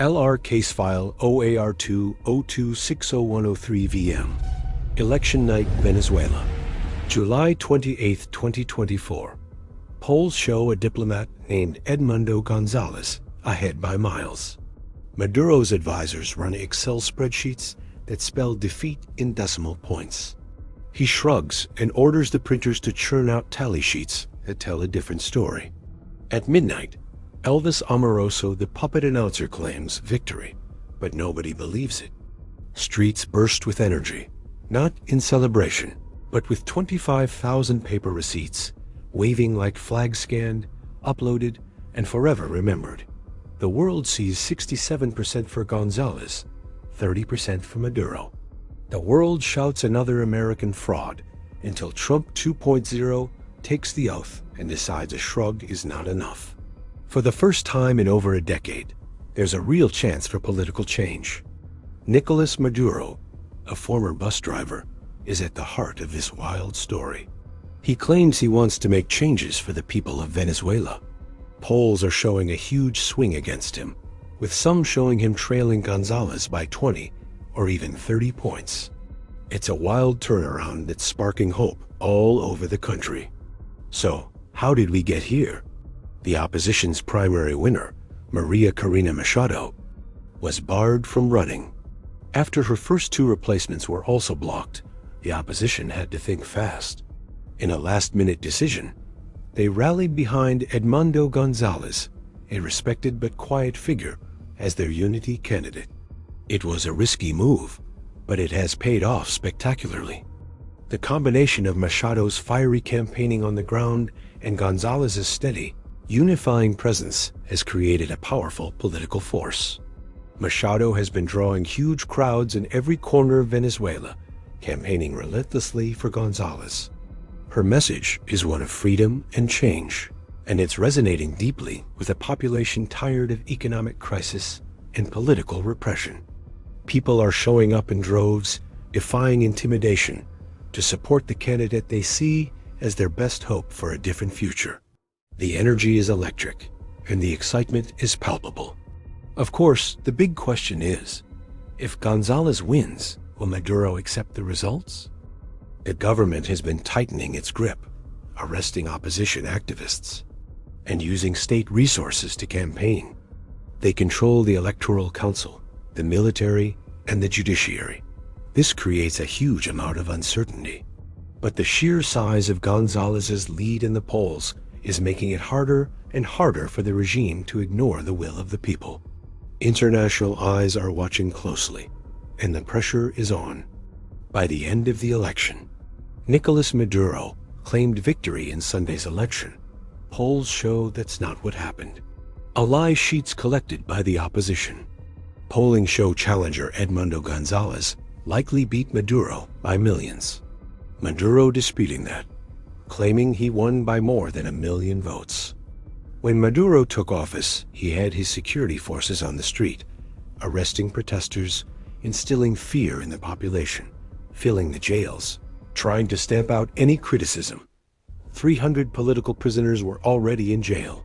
LR Case File OAR2-026010-VM. Election Night, Venezuela. July 28, 2024. Polls show a diplomat named Edmundo Gonzalez ahead by miles. Maduro's advisors run Excel spreadsheets that spell defeat in decimal points. He shrugs and orders the printers to churn out tally sheets that tell a different story. At midnight, Elvis Amoroso, the puppet announcer, claims victory, but nobody believes it. Streets burst with energy, not in celebration, but with 25,000 paper receipts, waving like flags scanned, uploaded, and forever remembered. The world sees 67% for Gonzalez, 30% for Maduro. The world shouts another American fraud until Trump 2.0 takes the oath and decides a shrug is not enough. For the first time in over a decade, there's a real chance for political change. Nicolás Maduro, a former bus driver, is at the heart of this wild story. He claims he wants to make changes for the people of Venezuela. Polls are showing a huge swing against him, with some showing him trailing Gonzalez by 20 or even 30 points. It's a wild turnaround that's sparking hope all over the country. So, how did we get here? The opposition's primary winner, Maria Corina Machado, was barred from running. After her first two replacements were also blocked, the opposition had to think fast. In a last-minute decision, they rallied behind Edmundo Gonzalez, a respected but quiet figure, as their unity candidate. It was a risky move, but it has paid off spectacularly. The combination of Machado's fiery campaigning on the ground and Gonzalez's steady, unifying presence has created a powerful political force. Machado has been drawing huge crowds in every corner of Venezuela, campaigning relentlessly for Gonzalez. Her message is one of freedom and change, and it's resonating deeply with a population tired of economic crisis and political repression. People are showing up in droves, defying intimidation, to support the candidate they see as their best hope for a different future. The energy is electric, and the excitement is palpable. Of course, the big question is, if Gonzalez wins, will Maduro accept the results? The government has been tightening its grip, arresting opposition activists, and using state resources to campaign. They control the Electoral Council, the military, and the judiciary. This creates a huge amount of uncertainty. But the sheer size of Gonzalez's lead in the polls is making it harder and harder for the regime to ignore the will of the people. International eyes are watching closely, and the pressure is on. By the end of the election, Nicolás Maduro claimed victory in Sunday's election. Polls show that's not what happened. A lie sheets collected by the opposition. Polling show challenger Edmundo Gonzalez likely beat Maduro by millions. Maduro disputing that, claiming he won by more than 1 million votes. When Maduro took office, he had his security forces on the street, arresting protesters, instilling fear in the population, filling the jails, trying to stamp out any criticism. 300 political prisoners were already in jail.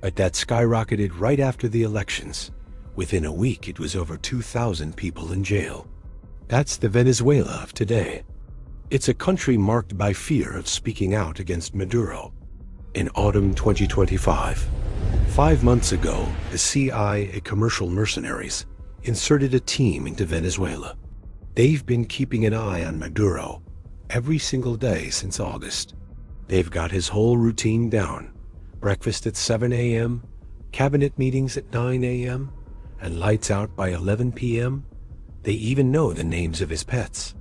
But that skyrocketed right after the elections. Within a week, it was over 2,000 people in jail. That's the Venezuela of today. It's a country marked by fear of speaking out against Maduro. In autumn 2025, 5 months ago, the CIA, commercial mercenaries, inserted a team into Venezuela. They've been keeping an eye on Maduro every single day since August. They've got his whole routine down. Breakfast at 7 a.m., cabinet meetings at 9 a.m., and lights out by 11 p.m. They even know the names of his pets.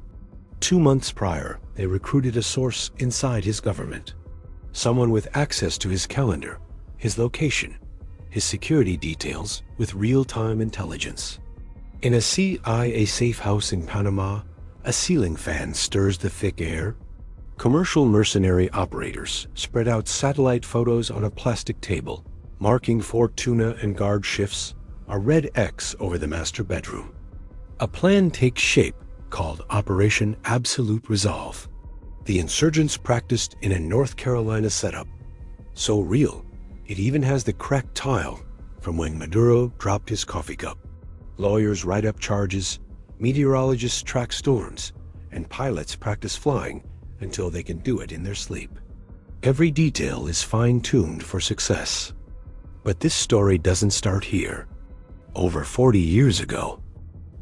2 months prior, they recruited a source inside his government. Someone with access to his calendar, his location, his security details with real-time intelligence. In a CIA safe house in Panama, a ceiling fan stirs the thick air. Commercial mercenary operators spread out satellite photos on a plastic table, marking Fortuna and guard shifts, a red X over the master bedroom. A plan takes shape called Operation Absolute Resolve. The insurgents practiced in a North Carolina setup, so real it even has the cracked tile from when Maduro dropped his coffee cup. Lawyers write up charges, meteorologists track storms, and pilots practice flying until they can do it in their sleep. Every detail is fine-tuned for success. But this story doesn't start here. Over 40 years ago,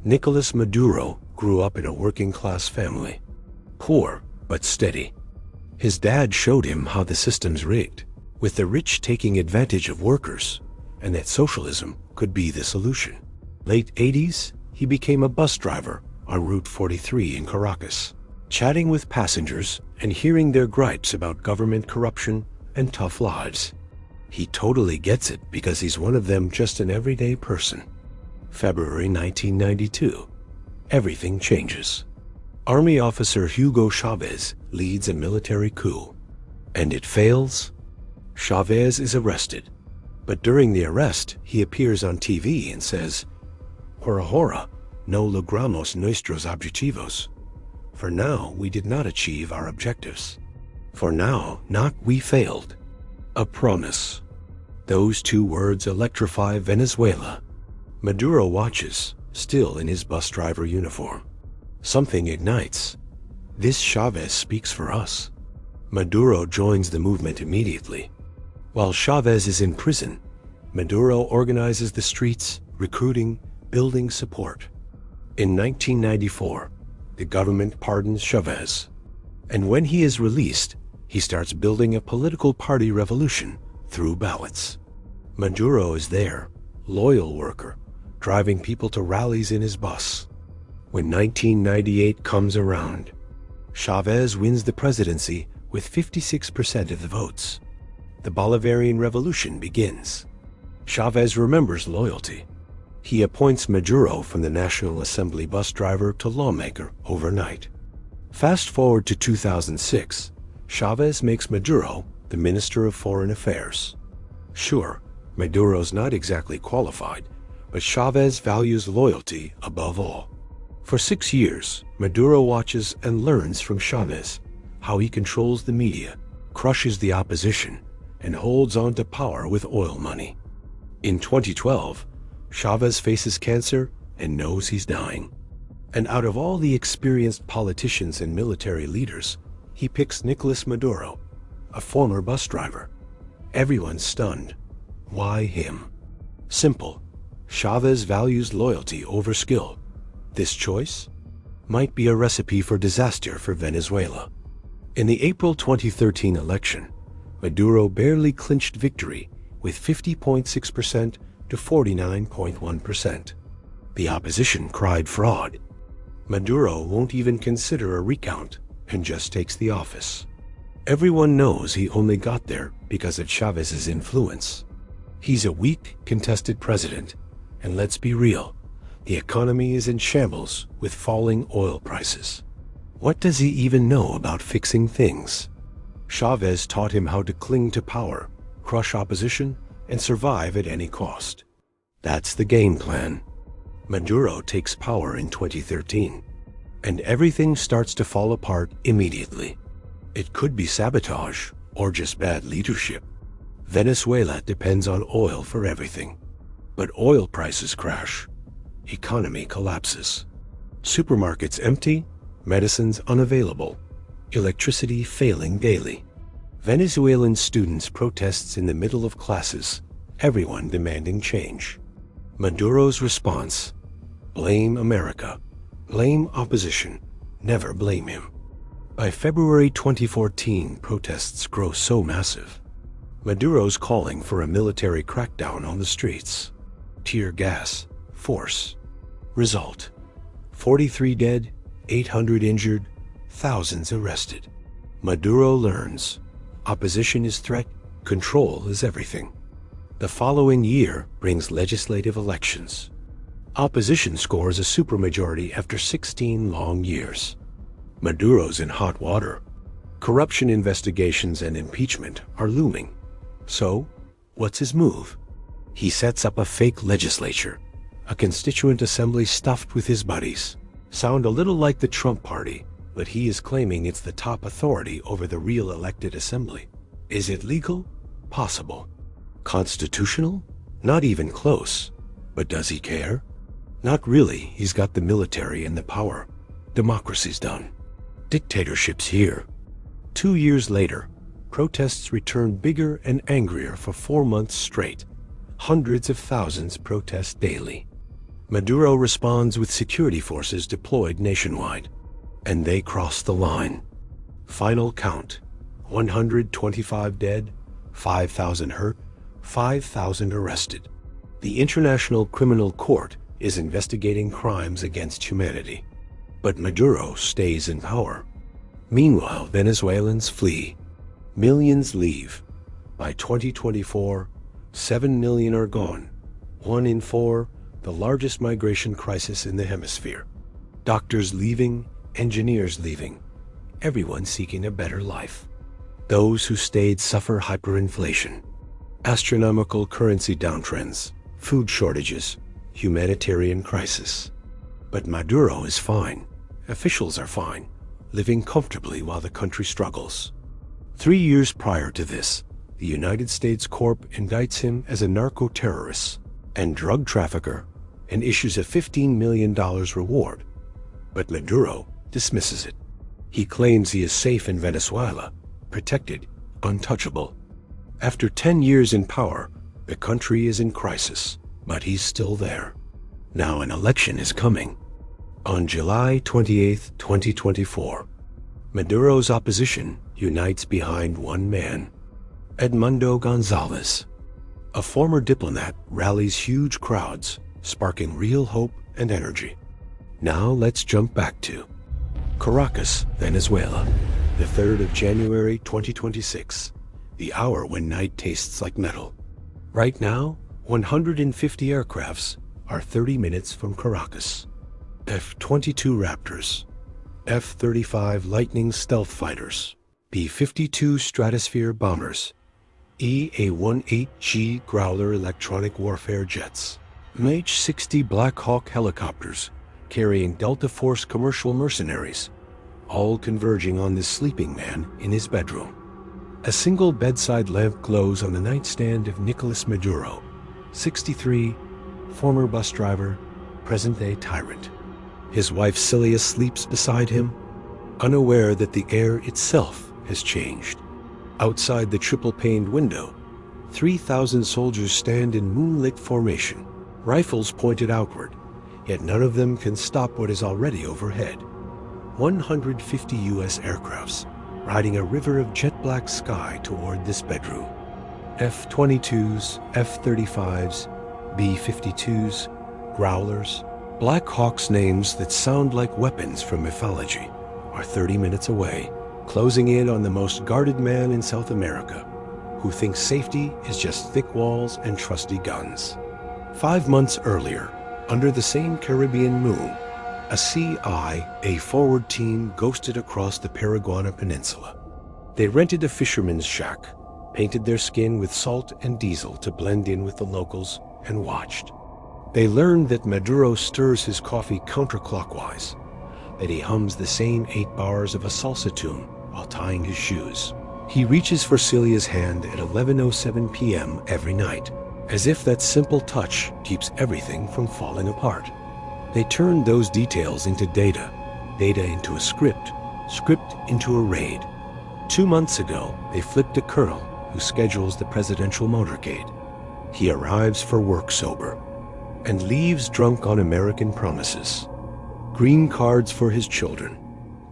Nicolás Maduro grew up in a working-class family. Poor, but steady. His dad showed him how the system's rigged, with the rich taking advantage of workers, and that socialism could be the solution. Late 80s, he became a bus driver on Route 43 in Caracas, chatting with passengers and hearing their gripes about government corruption and tough lives. He totally gets it because he's one of them, just an everyday person. February 1992. Everything changes. Army officer Hugo Chavez leads a military coup. And it fails. Chavez is arrested. But during the arrest, he appears on TV and says, "Por ahora, no logramos nuestros objetivos." For now, we did not achieve our objectives. For now, not we failed. A promise. Those two words electrify Venezuela. Maduro watches, still in his bus driver uniform. Something ignites. This Chavez speaks for us. Maduro joins the movement immediately. While Chavez is in prison, Maduro organizes the streets, recruiting, building support. In 1994, the government pardons Chavez. And when he is released, he starts building a political party revolution through ballots. Maduro is there, loyal worker, driving people to rallies in his bus. When 1998 comes around, Chavez wins the presidency with 56% of the votes. The Bolivarian Revolution begins. Chavez remembers loyalty. He appoints Maduro from the National Assembly bus driver to lawmaker overnight. Fast forward to 2006, Chavez makes Maduro the Minister of Foreign Affairs. Sure, Maduro's not exactly qualified, but Chavez values loyalty above all. For 6 years, Maduro watches and learns from Chavez how he controls the media, crushes the opposition, and holds on to power with oil money. In 2012, Chavez faces cancer and knows he's dying. And out of all the experienced politicians and military leaders, he picks Nicolás Maduro, a former bus driver. Everyone's stunned. Why him? Simple. Chavez values loyalty over skill. This choice might be a recipe for disaster for Venezuela. In the April 2013 election, Maduro barely clinched victory with 50.6% to 49.1%. The opposition cried fraud. Maduro won't even consider a recount and just takes the office. Everyone knows he only got there because of Chavez's influence. He's a weak, contested president, and let's be real, the economy is in shambles with falling oil prices. What does he even know about fixing things? Chavez taught him how to cling to power, crush opposition, and survive at any cost. That's the game plan. Maduro takes power in 2013, and everything starts to fall apart immediately. It could be sabotage or just bad leadership. Venezuela depends on oil for everything. But oil prices crash. Economy collapses. Supermarkets empty, medicines unavailable, electricity failing daily. Venezuelan students protests in the middle of classes, everyone demanding change. Maduro's response: blame America, blame opposition, never blame him. By February 2014, protests grow so massive. Maduro's calling for a military crackdown on the streets. Tear gas, force. Result: 43 dead, 800 injured, thousands arrested. Maduro learns opposition is threat, control is everything. The following year brings legislative elections. Opposition scores a supermajority after 16 long years. Maduro's in hot water. Corruption investigations and impeachment are looming. So, what's his move? He sets up a fake legislature, a constituent assembly stuffed with his buddies. Sound a little like the Trump party, but he is claiming it's the top authority over the real elected assembly. Is it legal? Possible. Constitutional? Not even close. But does he care? Not really. He's got the military and the power. Democracy's done. Dictatorship's here. 2 years later, protests returned bigger and angrier for 4 months straight. Hundreds of thousands protest daily. Maduro responds with security forces deployed nationwide. And they cross the line. Final count: 125 dead, 5,000 hurt, 5,000 arrested. The International Criminal Court is investigating crimes against humanity. But Maduro stays in power. Meanwhile, Venezuelans flee. Millions leave. By 2024, 7 million are gone. 1 in 4, the largest migration crisis in the hemisphere. Doctors leaving, engineers leaving. Everyone seeking a better life. Those who stayed suffer hyperinflation, astronomical currency downtrends, food shortages, humanitarian crisis. But Maduro is fine. Officials are fine, living comfortably while the country struggles. 3 years prior to this, the United States Corp indicts him as a narco-terrorist and drug trafficker and issues a $15 million reward. But Maduro dismisses it. He claims he is safe in Venezuela, protected, untouchable. After 10 years in power, the country is in crisis, but he's still there. Now an election is coming. On July 28, 2024, Maduro's opposition unites behind one man, Edmundo Gonzalez. A former diplomat rallies huge crowds, sparking real hope and energy. Now let's jump back to Caracas, Venezuela, the 3rd of January 2026, the hour when night tastes like metal. Right now, 150 aircrafts are 30 minutes from Caracas. F-22 Raptors, F-35 Lightning stealth fighters, B-52 Stratosphere bombers, EA-18G Growler electronic warfare jets, MH-60 Black Hawk helicopters carrying Delta Force commercial mercenaries, all converging on this sleeping man in his bedroom. A single bedside lamp glows on the nightstand of Nicolás Maduro, 63, former bus driver, present-day tyrant. His wife Celia sleeps beside him, unaware that the air itself has changed. Outside the triple-paned window, 3,000 soldiers stand in moonlit formation, rifles pointed outward, yet none of them can stop what is already overhead. 150 U.S. aircrafts riding a river of jet-black sky toward this bedroom. F-22s, F-35s, B-52s, Growlers, Black Hawks, names that sound like weapons from mythology, are 30 minutes away, closing in on the most guarded man in South America, who thinks safety is just thick walls and trusty guns. 5 months earlier, under the same Caribbean moon, a CIA forward team ghosted across the Paraguay Peninsula. They rented a fisherman's shack, painted their skin with salt and diesel to blend in with the locals, and watched. They learned that Maduro stirs his coffee counterclockwise, that he hums the same 8 bars of a salsa tune while tying his shoes. He reaches for Celia's hand at 11:07 p.m. every night, as if that simple touch keeps everything from falling apart. They turned those details into data, data into a script, script into a raid. 2 months ago, they flipped a colonel who schedules the presidential motorcade. He arrives for work sober and leaves drunk on American promises. Green cards for his children,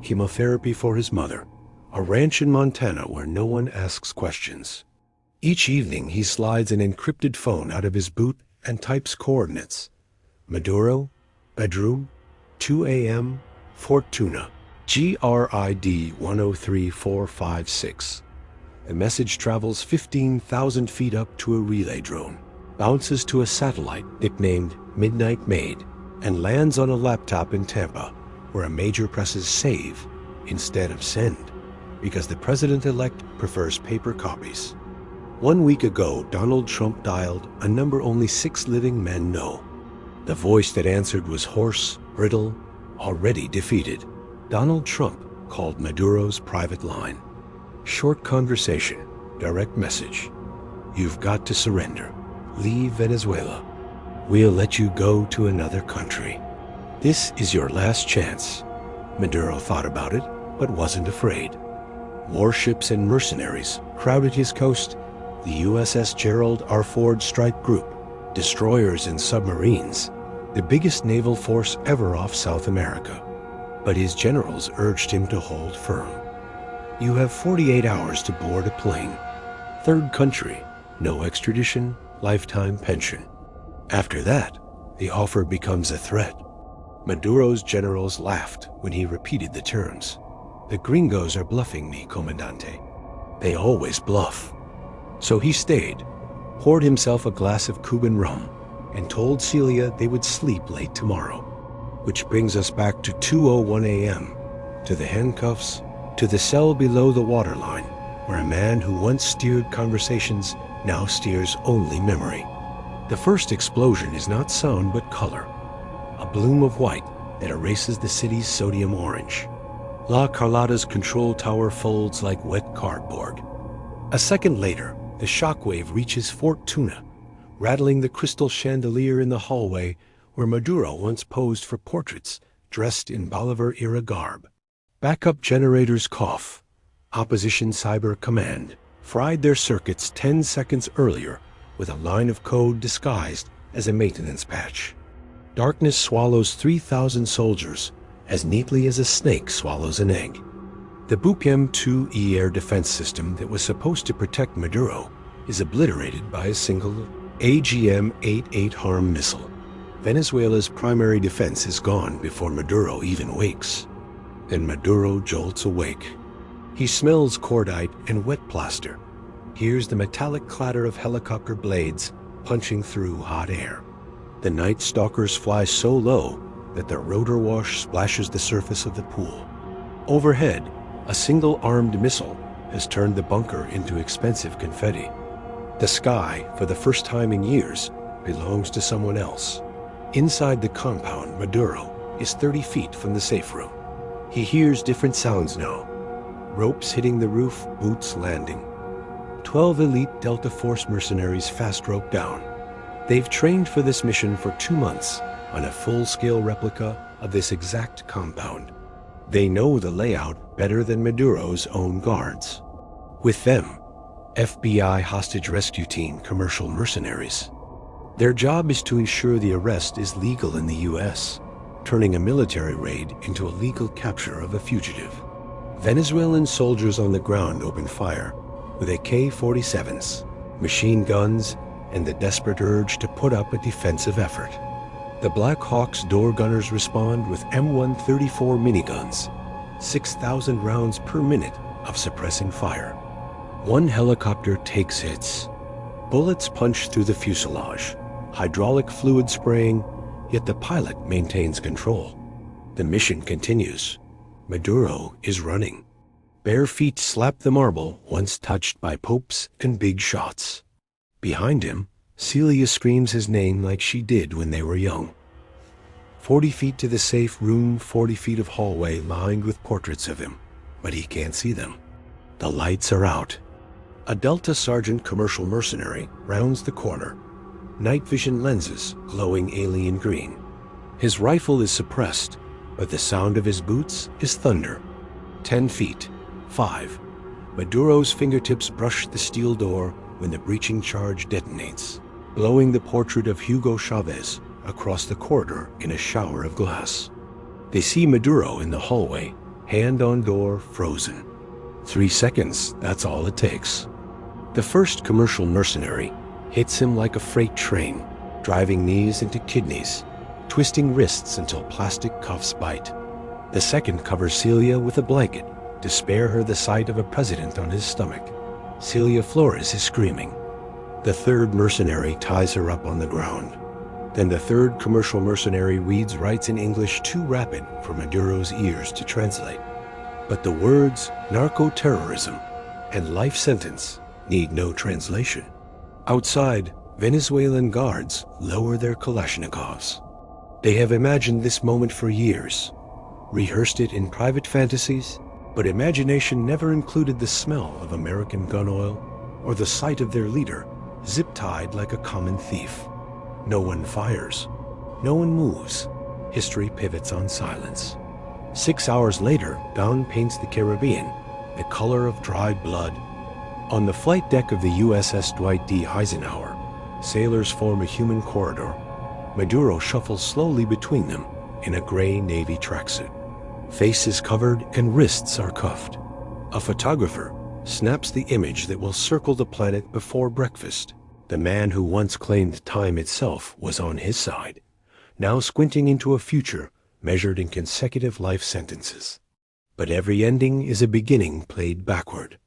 chemotherapy for his mother, a ranch in Montana where no one asks questions. Each evening, he slides an encrypted phone out of his boot and types coordinates. Maduro, bedroom, 2 a.m., Fortuna, GRID 103456. The message travels 15,000 feet up to a relay drone, bounces to a satellite nicknamed Midnight Maid, and lands on a laptop in Tampa, where a major presses save instead of send, because the president-elect prefers paper copies. 1 week ago, Donald Trump dialed a number only 6 living men know. The voice that answered was hoarse, brittle, already defeated. Donald Trump called Maduro's private line. Short conversation, direct message. You've got to surrender. Leave Venezuela. We'll let you go to another country. This is your last chance. Maduro thought about it, but wasn't afraid. Warships and mercenaries crowded his coast, the USS Gerald R. Ford Strike Group, destroyers and submarines, the biggest naval force ever off South America. But his generals urged him to hold firm. You have 48 hours to board a plane. Third country, no extradition, lifetime pension. After that, the offer becomes a threat. Maduro's generals laughed when he repeated the terms. The gringos are bluffing me, Comandante. They always bluff. So he stayed, poured himself a glass of Cuban rum, and told Celia they would sleep late tomorrow. Which brings us back to 2:01 a.m., to the handcuffs, to the cell below the waterline, where a man who once steered conversations now steers only memory. The first explosion is not sound but color, a bloom of white that erases the city's sodium orange. La Carlota's control tower folds like wet cardboard. A second later, the shockwave reaches Fort Tuna, rattling the crystal chandelier in the hallway where Maduro once posed for portraits dressed in Bolivar-era garb. Backup generators cough. Opposition Cyber Command fried their circuits 10 seconds earlier with a line of code disguised as a maintenance patch. Darkness swallows 3,000 soldiers as neatly as a snake swallows an egg. The Bupiem-2E air defense system that was supposed to protect Maduro is obliterated by a single AGM-88 HARM missile. Venezuela's primary defense is gone before Maduro even wakes. Then Maduro jolts awake. He smells cordite and wet plaster, hears the metallic clatter of helicopter blades punching through hot air. The night stalkers fly so low that their rotor wash splashes the surface of the pool. Overhead, a single armed missile has turned the bunker into expensive confetti. The sky, for the first time in years, belongs to someone else. Inside the compound, Maduro is 30 feet from the safe room. He hears different sounds now. Ropes hitting the roof, boots landing. 12 elite Delta Force mercenaries fast rope down. They've trained for this mission for 2 months on a full-scale replica of this exact compound. They know the layout better than Maduro's own guards. With them, FBI hostage rescue team commercial mercenaries. Their job is to ensure the arrest is legal in the U.S., turning a military raid into a legal capture of a fugitive. Venezuelan soldiers on the ground open fire with AK-47s, machine guns, and the desperate urge to put up a defensive effort. The Black Hawk's door gunners respond with M134 miniguns, 6,000 rounds per minute of suppressing fire. One helicopter takes hits. Bullets punch through the fuselage, hydraulic fluid spraying, yet the pilot maintains control. The mission continues. Maduro is running. Bare feet slap the marble once touched by popes and big shots. Behind him, Celia screams his name like she did when they were young. 40 feet to the safe room, 40 feet of hallway lined with portraits of him, but he can't see them. The lights are out. A Delta Sergeant commercial mercenary rounds the corner, night vision lenses glowing alien green. His rifle is suppressed, but the sound of his boots is thunder. 10 feet, 5. Maduro's fingertips brush the steel door when the breaching charge detonates, blowing the portrait of Hugo Chavez across the corridor in a shower of glass. They see Maduro in the hallway, hand on door, frozen. 3 seconds, that's all it takes. The first commercial mercenary hits him like a freight train, driving knees into kidneys, twisting wrists until plastic cuffs bite. The second covers Celia with a blanket to spare her the sight of a president on his stomach. Celia Flores is screaming. The third mercenary ties her up on the ground. Then the third commercial mercenary reads rights in English too rapid for Maduro's ears to translate. But the words narco-terrorism and life sentence need no translation. Outside, Venezuelan guards lower their Kalashnikovs. They have imagined this moment for years, rehearsed it in private fantasies, but imagination never included the smell of American gun oil or the sight of their leader zip-tied like a common thief. No one fires. No one moves. History pivots on silence. 6 hours later, dawn paints the Caribbean, the color of dried blood. On the flight deck of the USS Dwight D. Eisenhower, sailors form a human corridor. Maduro shuffles slowly between them in a gray Navy tracksuit. Face is covered and wrists are cuffed. A photographer snaps the image that will circle the planet before breakfast. The man who once claimed time itself was on his side, now squinting into a future measured in consecutive life sentences. But every ending is a beginning played backward.